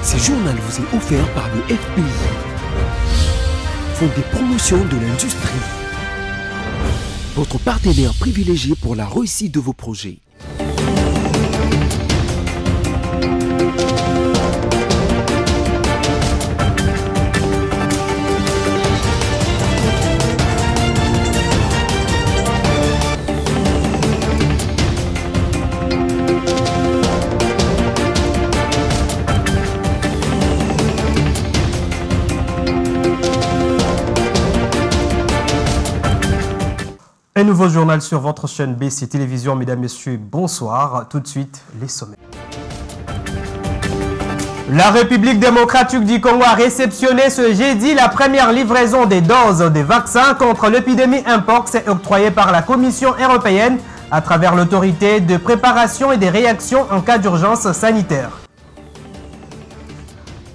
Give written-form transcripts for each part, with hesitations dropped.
Ce journal vous est offert par le FPI, Fonds des promotions de l'industrie, votre partenaire privilégié pour la réussite de vos projets. Un nouveau journal sur votre chaîne BC Télévision. Mesdames, Messieurs, bonsoir. Tout de suite, les sommets. La République démocratique du Congo a réceptionné ce jeudi la première livraison des doses des vaccins contre l'épidémie Mpox octroyée par la Commission européenne à travers l'autorité de préparation et des réactions en cas d'urgence sanitaire.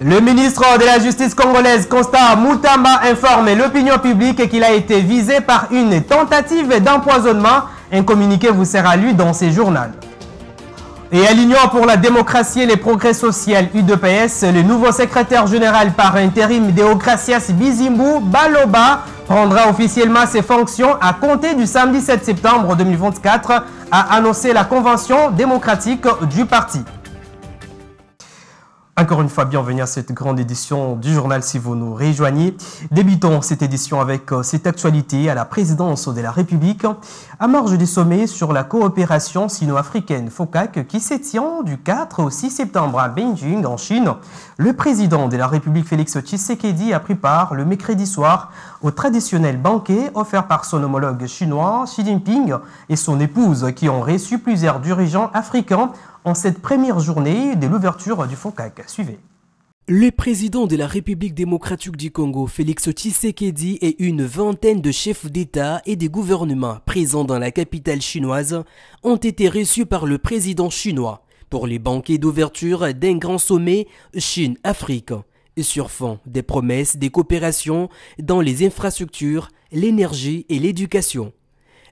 Le ministre de la Justice congolaise, Constant Moutamba, informe l'opinion publique qu'il a été visé par une tentative d'empoisonnement. Un communiqué vous sera lu dans ces journaux. Et à l'Union pour la démocratie et les progrès sociaux, UDPS, le nouveau secrétaire général par intérim Deogracias Bizimbu Baloba prendra officiellement ses fonctions à compter du samedi 7 septembre 2024, a annoncé la convention démocratique du parti. Encore une fois, bienvenue à cette grande édition du journal si vous nous rejoignez. Débutons cette édition avec cette actualité à la présidence de la République. À marge des sommets sur la coopération sino-africaine FOCAC qui s'étend du 4 au 6 septembre à Beijing en Chine, le président de la République Félix Tshisekedi a pris part le mercredi soir au traditionnel banquet offert par son homologue chinois Xi Jinping et son épouse qui ont reçu plusieurs dirigeants africains en cette première journée de l'ouverture du FOCAC. Suivez. Le président de la République démocratique du Congo, Félix Tshisekedi, et une vingtaine de chefs d'État et des gouvernements présents dans la capitale chinoise ont été reçus par le président chinois pour les banquets d'ouverture d'un grand sommet Chine-Afrique, sur fond des promesses des coopérations dans les infrastructures, l'énergie et l'éducation.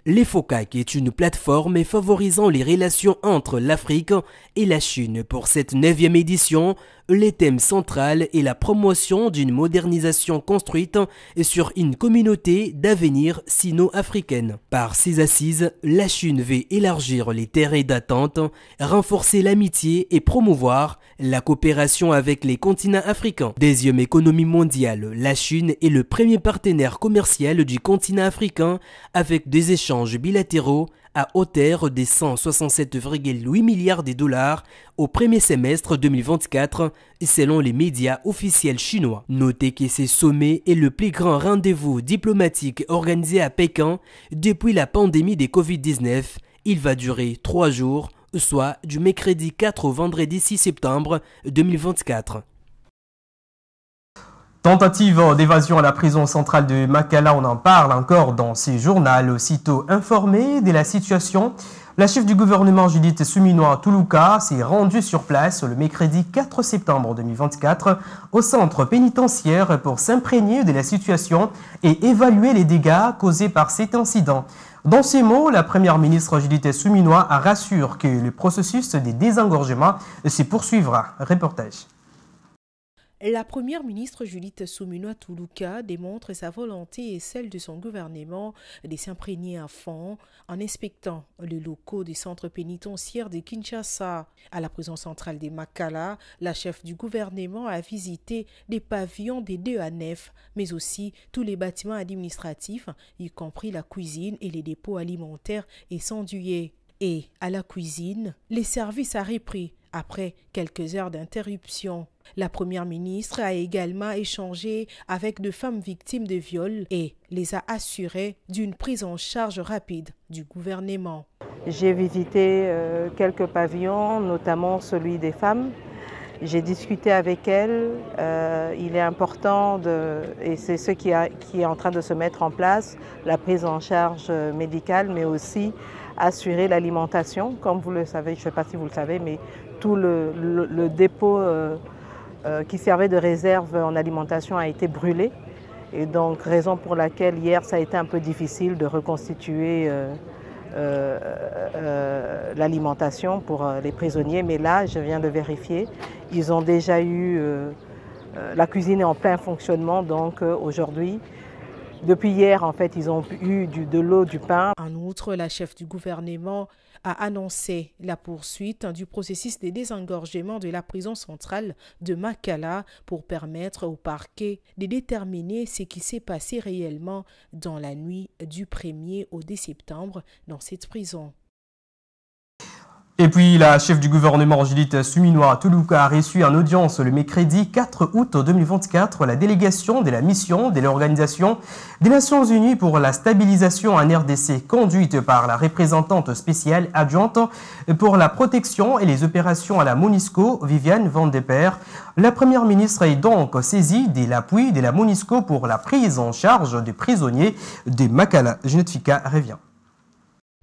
Le FOCAC est une plateforme favorisant les relations entre l'Afrique et la Chine. Pour cette 9e édition, le thème central est la promotion d'une modernisation construite sur une communauté d'avenir sino-africaine. Par ses assises, la Chine veut élargir les terrains d'attente, renforcer l'amitié et promouvoir la coopération avec les continents africains. Deuxième économie mondiale, la Chine est le premier partenaire commercial du continent africain avec des échanges bilatéraux à hauteur de 167,8 milliards de dollars au premier semestre 2024, selon les médias officiels chinois. Notez que ce sommet est le plus grand rendez-vous diplomatique organisé à Pékin depuis la pandémie de Covid-19. Il va durer 3 jours, soit du mercredi 4 au vendredi 6 septembre 2024. Tentative d'évasion à la prison centrale de Makala, on en parle encore dans ces journaux. Aussitôt informée de la situation, la chef du gouvernement Judith Suminwa Tuluka s'est rendue sur place le mercredi 4 septembre 2024 au centre pénitentiaire pour s'imprégner de la situation et évaluer les dégâts causés par cet incident. Dans ces mots, la première ministre Judith Suminwa rassure que le processus de désengorgement se poursuivra. Reportage. La première ministre Judith Suminwa Tuluka démontre sa volonté et celle de son gouvernement de s'imprégner à fond en inspectant les locaux des centres pénitentiaires de Kinshasa. À la prison centrale de Makala, la chef du gouvernement a visité des pavillons des 2 à 9, mais aussi tous les bâtiments administratifs, y compris la cuisine et les dépôts alimentaires et sanduyers. Et à la cuisine, les services a repris après quelques heures d'interruption. La première ministre a également échangé avec de femmes victimes de viol et les a assurées d'une prise en charge rapide du gouvernement. J'ai visité quelques pavillons, notamment celui des femmes. J'ai discuté avec elles. Il est important, et c'est ce qui est en train de se mettre en place, la prise en charge médicale, mais aussi assurer l'alimentation. Comme vous le savez, je ne sais pas si vous le savez, mais tout le dépôt qui servait de réserve en alimentation a été brûlé. Et donc, raison pour laquelle hier, ça a été un peu difficile de reconstituer l'alimentation pour les prisonniers, mais là, je viens de vérifier, ils ont déjà eu, la cuisine est en plein fonctionnement, donc aujourd'hui, depuis hier, en fait, ils ont eu de l'eau, du pain. En outre, la chef du gouvernement a annoncé la poursuite du processus de désengorgement de la prison centrale de Makala pour permettre au parquet de déterminer ce qui s'est passé réellement dans la nuit du 1er au 10 septembre dans cette prison. Et puis, la chef du gouvernement, Judith Suminwa-Tuluka, a reçu en audience le mercredi 4 août 2024 la délégation de la mission de l'Organisation des Nations Unies pour la stabilisation en RDC, conduite par la représentante spéciale adjointe pour la protection et les opérations à la MONUSCO, Viviane Van de Peer. La première ministre est donc saisie de l'appui de la MONUSCO pour la prise en charge des prisonniers de Makala. Ginette Fika revient.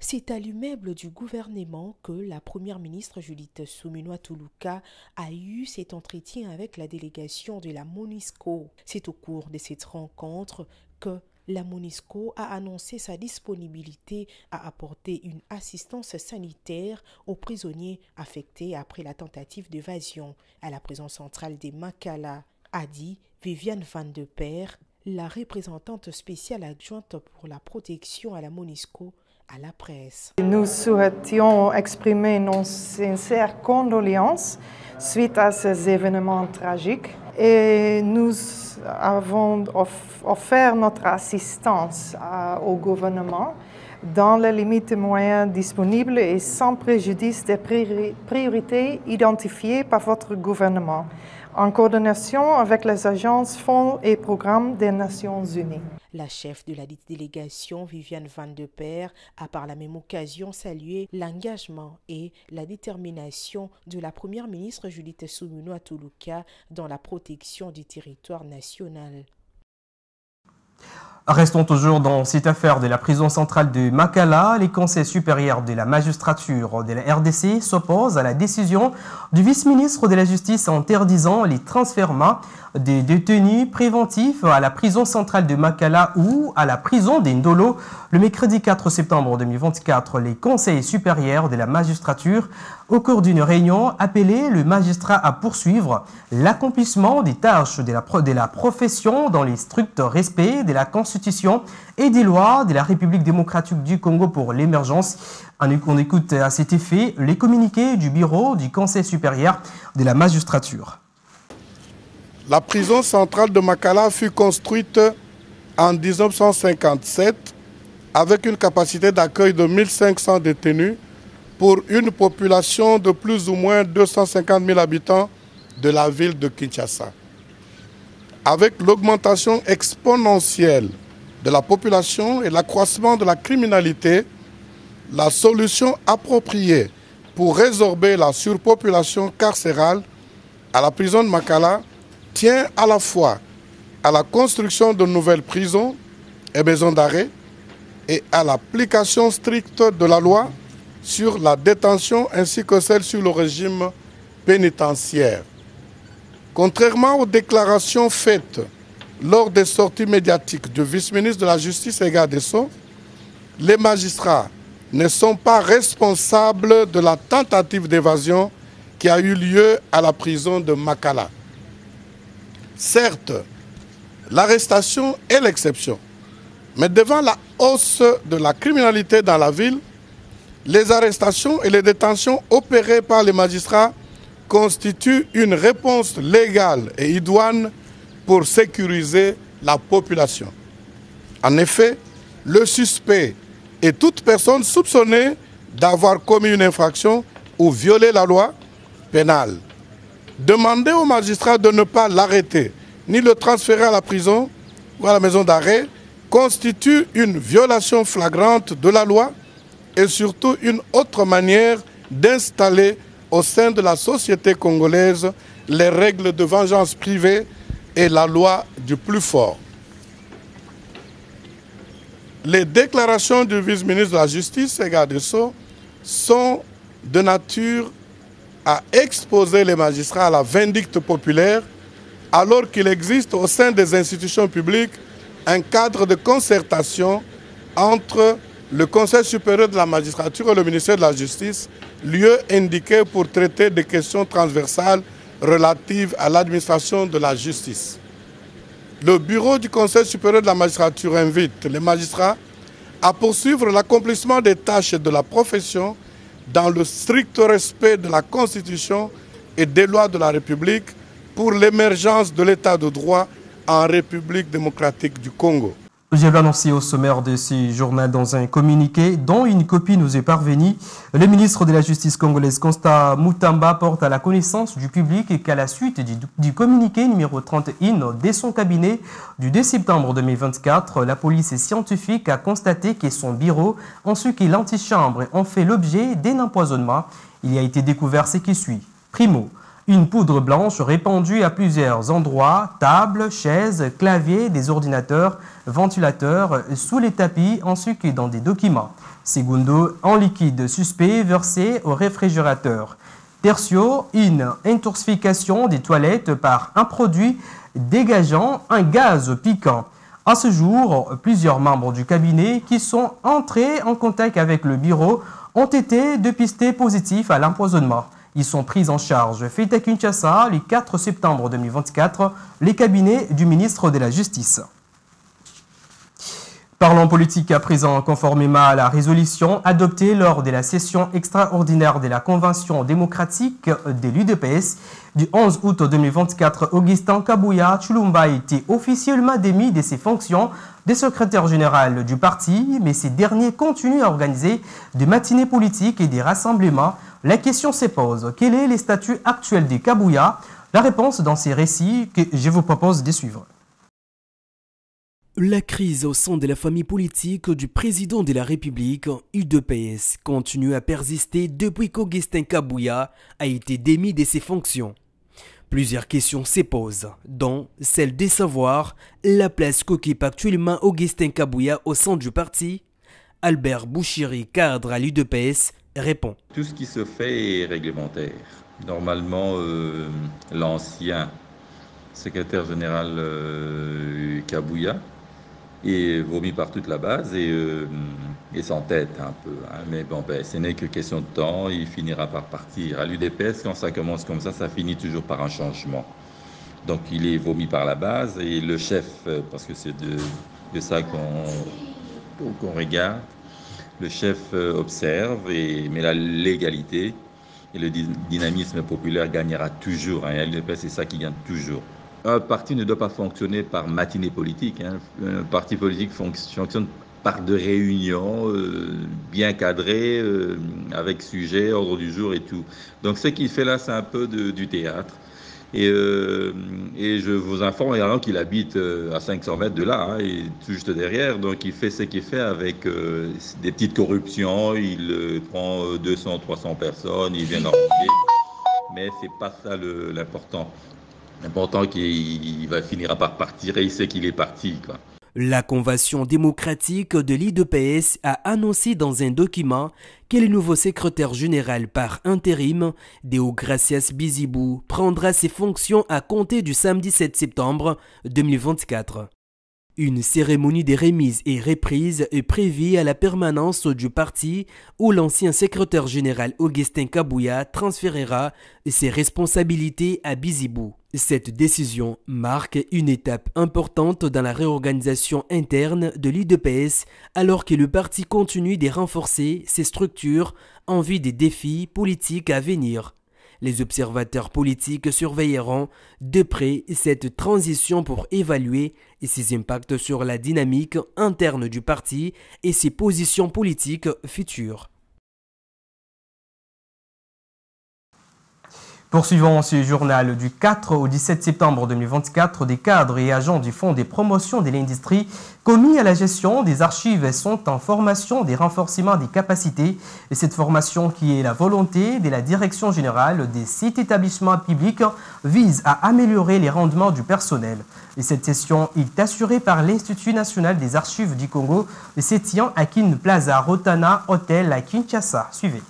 C'est à l'immeuble du gouvernement que la première ministre Judith Suminwa-Tuluka a eu cet entretien avec la délégation de la MONUSCO. C'est au cours de cette rencontre que la MONUSCO a annoncé sa disponibilité à apporter une assistance sanitaire aux prisonniers affectés après la tentative d'évasion à la prison centrale de Makala, a dit Viviane Van de Peer, la représentante spéciale adjointe pour la protection à la MONUSCO, à la presse. Nous souhaitions exprimer nos sincères condoléances suite à ces événements tragiques et nous avons offert notre assistance au gouvernement dans les limites des moyens disponibles et sans préjudice des priorités identifiées par votre gouvernement, en coordination avec les agences, fonds et programmes des Nations Unies. La chef de la délégation, Viviane Van de Peer, a par la même occasion salué l'engagement et la détermination de la première ministre Judith Suminwa-Tuluka dans la protection du territoire national. Restons toujours dans cette affaire de la prison centrale de Makala. Les conseils supérieurs de la magistrature de la RDC s'opposent à la décision du vice-ministre de la Justice interdisant les transferts des détenus préventifs à la prison centrale de Makala ou à la prison d'Indolo. Le mercredi 4 septembre 2024, les conseils supérieurs de la magistrature, au cours d'une réunion, appelaient le magistrat à poursuivre l'accomplissement des tâches de la profession dans les strict respect de la Constitution et des lois de la République démocratique du Congo pour l'émergence. On écoute à cet effet les communiqués du bureau du Conseil supérieur de la magistrature. La prison centrale de Makala fut construite en 1957 avec une capacité d'accueil de 1500 détenus pour une population de plus ou moins 250 000 habitants de la ville de Kinshasa. Avec l'augmentation exponentielle de la population et l'accroissement de la criminalité, la solution appropriée pour résorber la surpopulation carcérale à la prison de Makala tient à la fois à la construction de nouvelles prisons et maisons d'arrêt et à l'application stricte de la loi sur la détention ainsi que celle sur le régime pénitentiaire. Contrairement aux déclarations faites lors des sorties médiatiques du vice-ministre de la Justice et garde des Sceaux, les magistrats ne sont pas responsables de la tentative d'évasion qui a eu lieu à la prison de Makala. Certes, l'arrestation est l'exception, mais devant la hausse de la criminalité dans la ville, les arrestations et les détentions opérées par les magistrats constituent une réponse légale et idoine pour sécuriser la population. En effet, le suspect et toute personne soupçonnée d'avoir commis une infraction ou violé la loi pénale. Demander au magistrat de ne pas l'arrêter ni le transférer à la prison ou à la maison d'arrêt constitue une violation flagrante de la loi et surtout une autre manière d'installer au sein de la société congolaise les règles de vengeance privée et la loi du plus fort. Les déclarations du vice-ministre de la Justice et garde des Sceaux sont de nature à exposer les magistrats à la vindicte populaire alors qu'il existe au sein des institutions publiques un cadre de concertation entre le Conseil supérieur de la magistrature et le ministère de la Justice, lieu indiqué pour traiter des questions transversales relatives à l'administration de la justice. Le bureau du Conseil supérieur de la magistrature invite les magistrats à poursuivre l'accomplissement des tâches de la profession dans le strict respect de la Constitution et des lois de la République pour l'émergence de l'État de droit en République démocratique du Congo. J'ai annoncé au sommaire de ce journal dans un communiqué dont une copie nous est parvenue. Le ministre de la Justice congolaise, Constant Mutamba, porte à la connaissance du public qu'à la suite du communiqué numéro 31 de son cabinet du 2 septembre 2024, la police scientifique a constaté que son bureau ainsi que l'antichambre ont fait l'objet d'un empoisonnement. Il a été découvert ce qui suit. Primo, une poudre blanche répandue à plusieurs endroits, tables, chaises, claviers, des ordinateurs, ventilateurs, sous les tapis ainsi que dans des documents. Segundo, un liquide suspect versé au réfrigérateur. Tertio, une intoxication des toilettes par un produit dégageant un gaz piquant. À ce jour, plusieurs membres du cabinet qui sont entrés en contact avec le bureau ont été dépistés positifs à l'empoisonnement. Ils sont pris en charge. Fait à Kinshasa, le 4 septembre 2024, les cabinets du ministre de la Justice. Parlons politique à présent, conformément à la résolution adoptée lors de la session extraordinaire de la Convention démocratique de l'UDPS du 11 août 2024, Augustin Kabouya Tshilumba a été officiellement démis de ses fonctions de secrétaire général du parti, mais ces derniers continuent à organiser des matinées politiques et des rassemblements. La question se pose, quel est le statut actuel de Kabouya? La réponse dans ces récits que je vous propose de suivre. La crise au sein de la famille politique du président de la République, UDPS, continue à persister depuis qu'Augustin Kabouya a été démis de ses fonctions. Plusieurs questions se posent, dont celle de savoir la place qu'occupe actuellement Augustin Kabouya au sein du parti. Albert Bouchiri, cadre à l'UDPS, répond. Tout ce qui se fait est réglementaire. Normalement, l'ancien secrétaire général Kabouya est vomi par toute la base et s'entête un peu. Hein. Mais bon, ce n'est que question de temps, il finira par partir. À l'UDPS, quand ça commence comme ça finit toujours par un changement. Donc il est vomi par la base et le chef, parce que c'est de ça qu'on regarde, le chef observe, mais la légalité et le dynamisme populaire gagnera toujours. Hein. À l'UDPS, c'est ça qui gagne toujours. Un parti ne doit pas fonctionner par matinée politique. Hein. Un parti politique fonctionne par de réunions bien cadrées, avec sujet, ordre du jour et tout. Donc ce qu'il fait là, c'est un peu du théâtre. Et je vous informe également qu'il habite à 500 mètres de là, hein, et tout juste derrière. Donc il fait ce qu'il fait avec des petites corruptions. Il prend 200, 300 personnes, il vient organiser. Mais c'est pas ça l'important. L'important qu'il finira par partir et il sait qu'il est parti, quoi. La Convention démocratique de l'UDPS a annoncé dans un document que le nouveau secrétaire général par intérim, Deogracias Bizibou, prendra ses fonctions à compter du samedi 7 septembre 2024. Une cérémonie de remise et reprise est prévue à la permanence du parti où l'ancien secrétaire général Augustin Kabouya transférera ses responsabilités à Bizibou. Cette décision marque une étape importante dans la réorganisation interne de l'UDPS alors que le parti continue de renforcer ses structures en vue des défis politiques à venir. Les observateurs politiques surveilleront de près cette transition pour évaluer ses impacts sur la dynamique interne du parti et ses positions politiques futures. Poursuivons ce journal du 4 au 17 septembre 2024. Des cadres et agents du Fonds de promotion de l'industrie commis à la gestion des archives sont en formation des renforcements des capacités. Et cette formation, qui est la volonté de la direction générale des 7 établissements publics, vise à améliorer les rendements du personnel. Et cette session est assurée par l'Institut national des archives du Congo et se tient à Kin Plaza Rotana Hotel à Kinshasa. Suivez.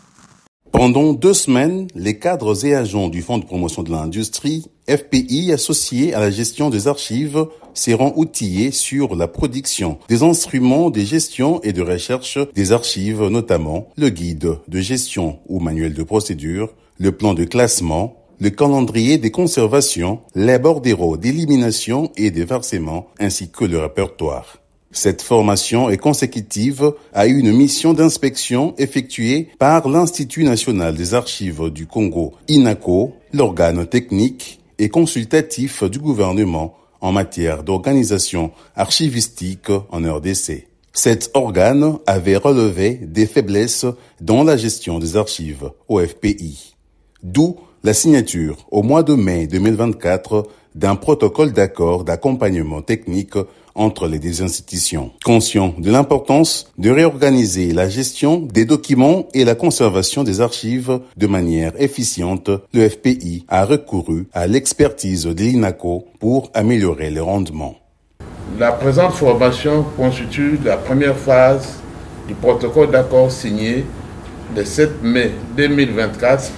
Pendant 2 semaines, les cadres et agents du Fonds de promotion de l'industrie FPI associés à la gestion des archives seront outillés sur la production des instruments de gestion et de recherche des archives, notamment le guide de gestion ou manuel de procédure, le plan de classement, le calendrier des conservations, les bordereaux d'élimination et de versement, ainsi que le répertoire. Cette formation est consécutive à une mission d'inspection effectuée par l'Institut national des archives du Congo, INACO, l'organe technique et consultatif du gouvernement en matière d'organisation archivistique en RDC. Cet organe avait relevé des faiblesses dans la gestion des archives au FPI. D'où la signature au mois de mai 2024 d'un protocole d'accord d'accompagnement technique entre les deux institutions. Conscient de l'importance de réorganiser la gestion des documents et la conservation des archives de manière efficiente, le FPI a recouru à l'expertise de l'INACO pour améliorer le rendement. La présente formation constitue la première phase du protocole d'accord signé le 7 mai 2024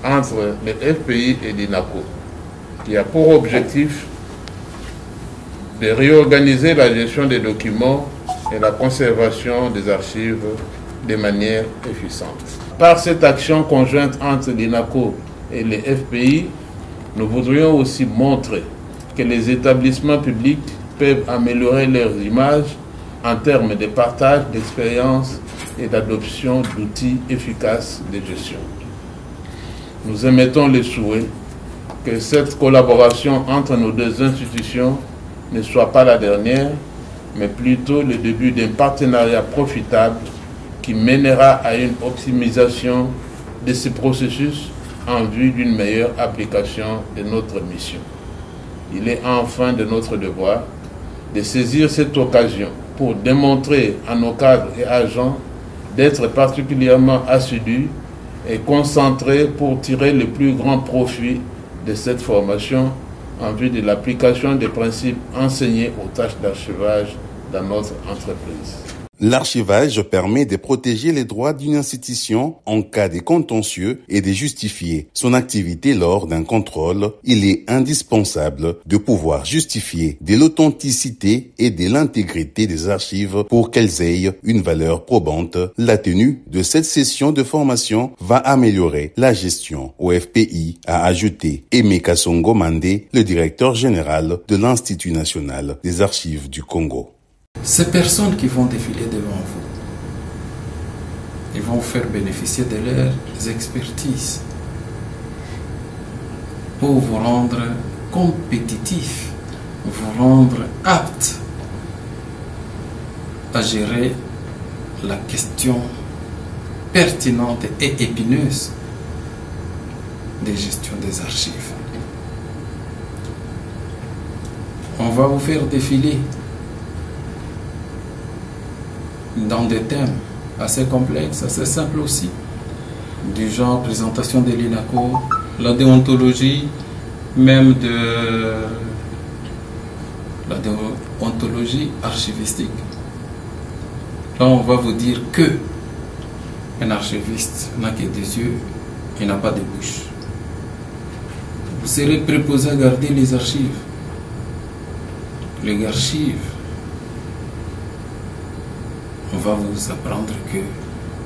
entre le FPI et l'INACO, qui a pour objectif de réorganiser la gestion des documents et la conservation des archives de manière efficiente. Par cette action conjointe entre l'INACO et les FPI, nous voudrions aussi montrer que les établissements publics peuvent améliorer leurs images en termes de partage d'expériences et d'adoption d'outils efficaces de gestion. Nous émettons le souhait que cette collaboration entre nos deux institutions ne soit pas la dernière, mais plutôt le début d'un partenariat profitable qui mènera à une optimisation de ce processus en vue d'une meilleure application de notre mission. Il est enfin de notre devoir de saisir cette occasion pour démontrer à nos cadres et agents d'être particulièrement assidus et concentrés pour tirer le plus grand profit de cette formation en vue de l'application des principes enseignés aux tâches d'archivage dans notre entreprise. L'archivage permet de protéger les droits d'une institution en cas de contentieux et de justifier son activité lors d'un contrôle. Il est indispensable de pouvoir justifier de l'authenticité et de l'intégrité des archives pour qu'elles aient une valeur probante. La tenue de cette session de formation va améliorer la gestion au FPI, a ajouté Aimé Kassongo Mandé, le directeur général de l'Institut national des archives du Congo. Ces personnes qui vont défiler devant vous, ils vont faire bénéficier de leurs expertises pour vous rendre compétitif, vous rendre apte à gérer la question pertinente et épineuse de gestion des archives. On va vous faire défiler dans des thèmes assez complexes, assez simples aussi, du genre présentation de l'INACO, la déontologie, même de la déontologie archivistique. Là, on va vous dire que un archiviste n'a que des yeux, il n'a pas de bouche. Vous serez préposé à garder les archives. Les archives, on va vous apprendre que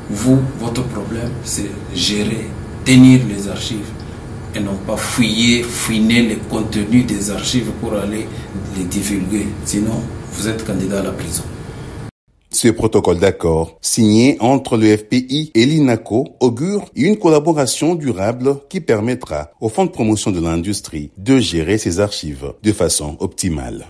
vous, votre problème, c'est gérer, tenir les archives et non pas fouiner les contenus des archives pour aller les divulguer. Sinon, vous êtes candidat à la prison. Ce protocole d'accord, signé entre le FPI et l'INACO, augure une collaboration durable qui permettra au Fonds de promotion de l'industrie de gérer ses archives de façon optimale.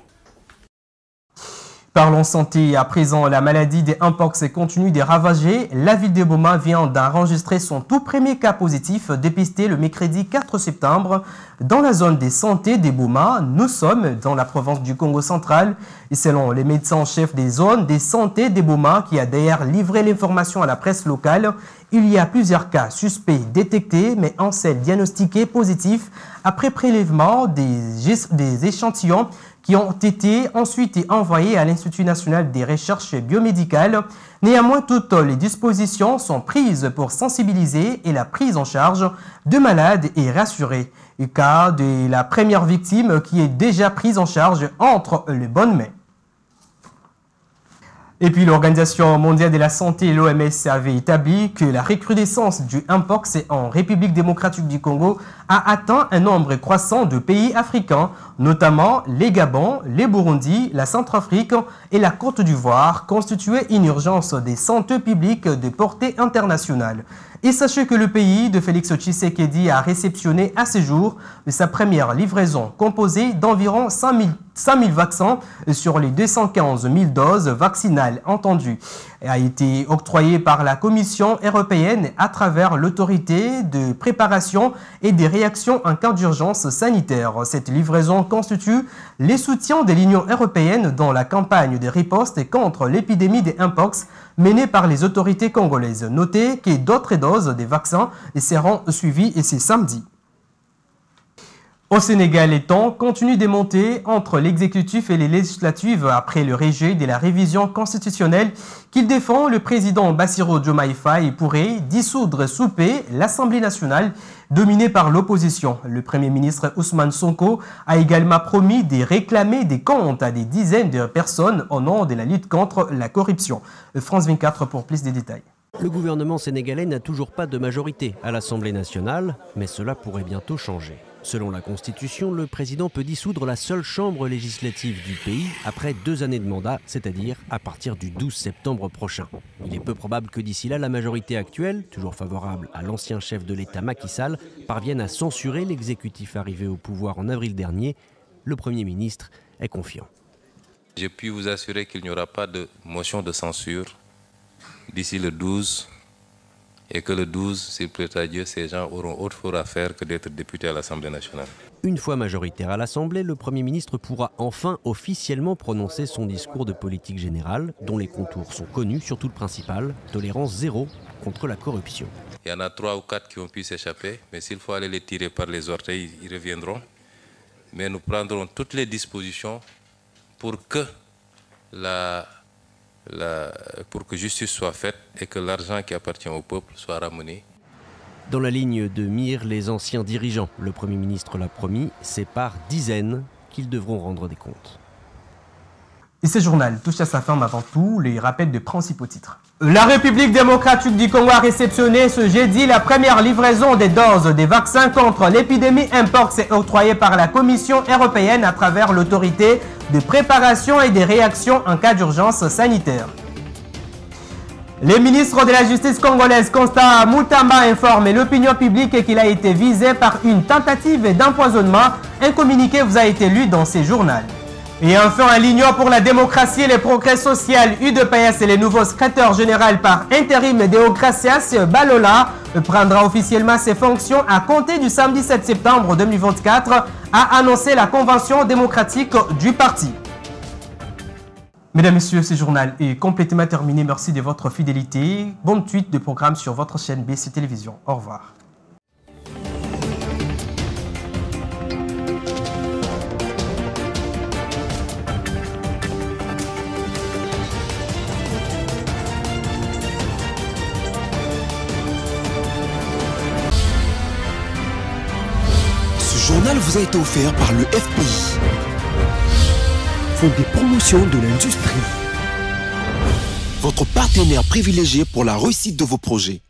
Parlons santé. À présent, la maladie des Mpox continue de ravager. La ville de Boma vient d'enregistrer son tout premier cas positif dépisté le mercredi 4 septembre dans la zone de santé de Boma. Nous sommes dans la province du Congo central et selon les médecins chefs des zones de santé de Boma qui a d'ailleurs livré l'information à la presse locale, Il y a plusieurs cas suspects détectés, mais un seul diagnostiqué positif après prélèvement des échantillons qui ont été ensuite envoyés à l'Institut national des recherches biomédicales. Néanmoins, toutes les dispositions sont prises pour sensibiliser et la prise en charge de malades est rassurée. Le cas de la première victime qui est déjà prise en charge entre les bonnes mains. Et puis l'Organisation mondiale de la santé, l'OMS, avait établi que la recrudescence du Mpox en République démocratique du Congo a atteint un nombre croissant de pays africains, notamment les Gabon, les Burundi, la Centrafrique et la Côte d'Ivoire, constituait une urgence de santé publique de portée internationale. Et sachez que le pays de Félix Tshisekedi a réceptionné à ce jour sa première livraison composée d'environ 5 000 vaccins sur les 215 000 doses vaccinales entendues. Elle a été octroyée par la Commission européenne à travers l'autorité de préparation et des réactions en cas d'urgence sanitaire. Cette livraison constitue les soutiens de l'Union européenne dans la campagne de riposte contre l'épidémie de Mpox menée par les autorités congolaises. Notez que d'autres doses des vaccins seront suivies et c'est samedi. Au Sénégal, les temps continuent de monter entre l'exécutif et les législatives après le rejet de la révision constitutionnelle qu'il défend. Le président Bassirou Diomaye Faye pourrait dissoudre sous paix l'Assemblée nationale dominée par l'opposition. Le Premier ministre Ousmane Sonko a également promis de réclamer des comptes à des dizaines de personnes au nom de la lutte contre la corruption. France 24 pour plus de détails. Le gouvernement sénégalais n'a toujours pas de majorité à l'Assemblée nationale, mais cela pourrait bientôt changer. Selon la Constitution, le président peut dissoudre la seule chambre législative du pays après 2 années de mandat, c'est-à-dire à partir du 12 septembre prochain. Il est peu probable que d'ici là, la majorité actuelle, toujours favorable à l'ancien chef de l'État Macky Sall, parvienne à censurer l'exécutif arrivé au pouvoir en avril dernier. Le Premier ministre est confiant. Je puis vous assurer qu'il n'y aura pas de motion de censure d'ici le 12 et que le 12, s'il plaît à Dieu, ces gens auront autre chose à faire que d'être députés à l'Assemblée nationale. Une fois majoritaire à l'Assemblée, le Premier ministre pourra enfin officiellement prononcer son discours de politique générale, dont les contours sont connus, surtout le principal, tolérance zéro contre la corruption. Il y en a 3 ou 4 qui ont pu s'échapper, mais s'il faut aller les tirer par les orteils, ils reviendront. Mais nous prendrons toutes les dispositions pour que justice soit faite et que l'argent qui appartient au peuple soit ramené. Dans la ligne de mire, les anciens dirigeants, le Premier ministre l'a promis, c'est par dizaines qu'ils devront rendre des comptes. Et ce journal touche à sa fin, mais avant tout, les rappels de principaux titres. La République démocratique du Congo a réceptionné ce jeudi la première livraison des doses des vaccins contre l'épidémie Mpox octroyée par la Commission européenne à travers l'autorité de préparation et des réactions en cas d'urgence sanitaire. Le ministre de la Justice congolaise, Constant Mutamba, informe l'opinion publique qu'il a été visé par une tentative d'empoisonnement. Un communiqué vous a été lu dans ces journaux. Et enfin, l'Union pour la démocratie et le progrès social, UDPS, et le nouveau secrétaire général par intérim Deogracias Balola prendra officiellement ses fonctions à compter du samedi 7 septembre 2024, a annoncé la convention démocratique du parti. Mesdames, Messieurs, ce journal est complètement terminé. Merci de votre fidélité. Bonne suite de programme sur votre chaîne BC Télévision. Au revoir. Ce journal vous a été offert par le FPI. Fonds de promotion de l'industrie. Votre partenaire privilégié pour la réussite de vos projets.